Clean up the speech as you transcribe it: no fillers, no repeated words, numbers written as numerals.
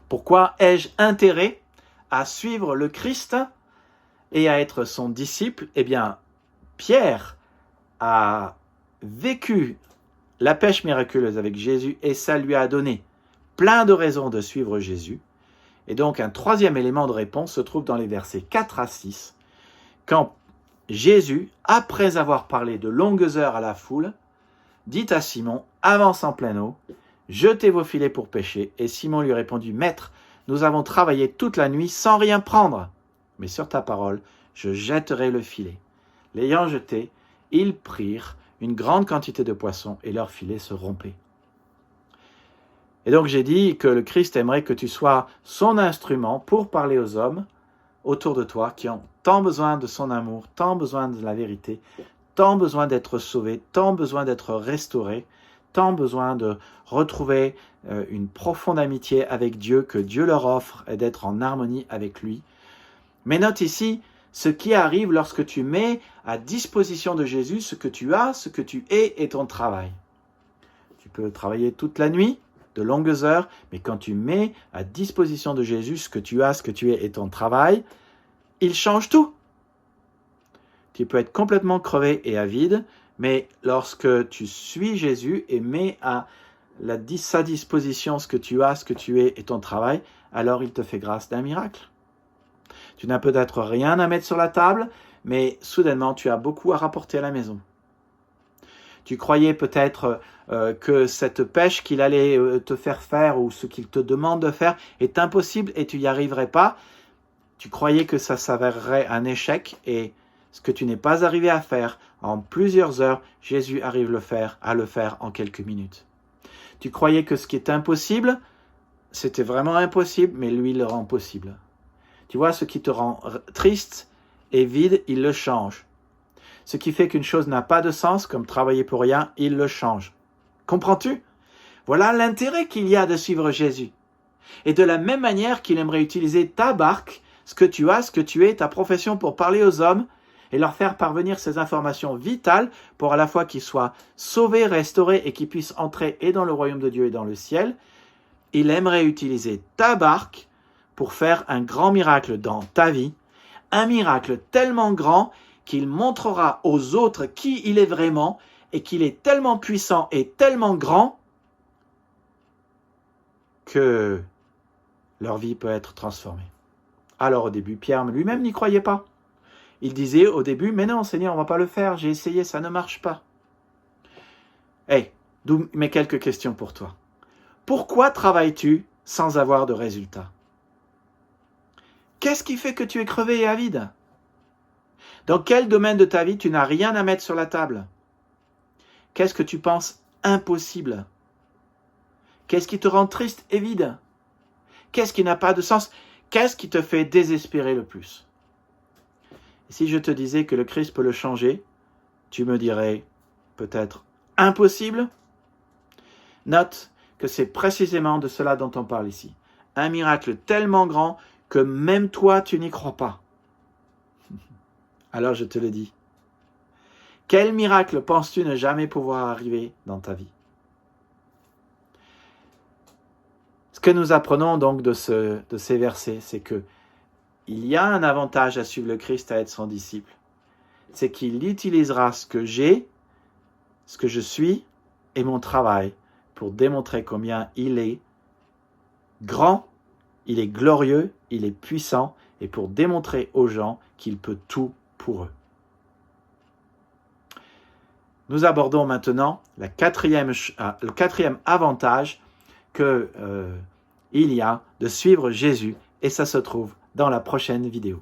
Pourquoi ai-je intérêt à suivre le Christ et à être son disciple? Eh bien, Pierre a vécu la pêche miraculeuse avec Jésus et ça lui a donné plein de raisons de suivre Jésus. Et donc, un troisième élément de réponse se trouve dans les versets 4 à 6, quand Jésus, après avoir parlé de longues heures à la foule, dit à Simon, « Avance en pleine eau, jetez vos filets pour pêcher. » Et Simon lui répondit, « Maître, nous avons travaillé toute la nuit sans rien prendre, mais sur ta parole, je jetterai le filet. » L'ayant jeté, ils prirent une grande quantité de poissons et leur filet se rompait. Et donc j'ai dit que le Christ aimerait que tu sois son instrument pour parler aux hommes autour de toi qui ont tant besoin de son amour, tant besoin de la vérité, tant besoin d'être sauvés, tant besoin d'être restaurés, tant besoin de retrouver une profonde amitié avec Dieu que Dieu leur offre et d'être en harmonie avec lui. Mais note ici ce qui arrive lorsque tu mets à disposition de Jésus ce que tu as, ce que tu es et ton travail. Tu peux travailler toute la nuit, de longues heures, mais quand tu mets à disposition de Jésus ce que tu as, ce que tu es et ton travail, il change tout. Tu peux être complètement crevé et avide, mais lorsque tu suis Jésus et mets à sa disposition ce que tu as, ce que tu es et ton travail, alors il te fait grâce d'un miracle. Tu n'as peut-être rien à mettre sur la table, mais soudainement tu as beaucoup à rapporter à la maison. Tu croyais peut-être que cette pêche qu'il allait te faire faire ou ce qu'il te demande de faire est impossible et tu n'y arriverais pas. Tu croyais que ça s'avérerait un échec et ce que tu n'es pas arrivé à faire en plusieurs heures, Jésus arrive à le faire en quelques minutes. Tu croyais que ce qui est impossible, c'était vraiment impossible, mais lui le rend possible. Tu vois, ce qui te rend triste et vide, il le change. Ce qui fait qu'une chose n'a pas de sens, comme travailler pour rien, il le change. Comprends-tu? Voilà l'intérêt qu'il y a de suivre Jésus. Et de la même manière qu'il aimerait utiliser ta barque, ce que tu as, ce que tu es, ta profession pour parler aux hommes et leur faire parvenir ces informations vitales pour à la fois qu'ils soient sauvés, restaurés et qu'ils puissent entrer et dans le royaume de Dieu et dans le ciel, il aimerait utiliser ta barque pour faire un grand miracle dans ta vie, un miracle tellement grand qu'il montrera aux autres qui il est vraiment et qu'il est tellement puissant et tellement grand que leur vie peut être transformée. Alors au début, Pierre lui-même n'y croyait pas. Il disait au début, mais non Seigneur, on ne va pas le faire, j'ai essayé, ça ne marche pas. D'où mes quelques questions pour toi. Pourquoi travailles-tu sans avoir de résultats? Qu'est-ce qui fait que tu es crevé et avide? Dans quel domaine de ta vie tu n'as rien à mettre sur la table? Qu'est-ce que tu penses impossible? Qu'est-ce qui te rend triste et vide? Qu'est-ce qui n'a pas de sens? Qu'est-ce qui te fait désespérer le plus? Et si je te disais que le Christ peut le changer, tu me dirais peut-être impossible? Note que c'est précisément de cela dont on parle ici. Un miracle tellement grand que même toi tu n'y crois pas. Alors je te le dis. Quel miracle penses-tu ne jamais pouvoir arriver dans ta vie? Ce que nous apprenons donc de ces versets, c'est que il y a un avantage à suivre le Christ, à être son disciple. C'est qu'il utilisera ce que j'ai, ce que je suis et mon travail pour démontrer combien il est grand, il est glorieux, il est puissant et pour démontrer aux gens qu'il peut tout pour eux. Nous abordons maintenant le quatrième avantage qu'il y a de suivre Jésus et ça se trouve dans la prochaine vidéo.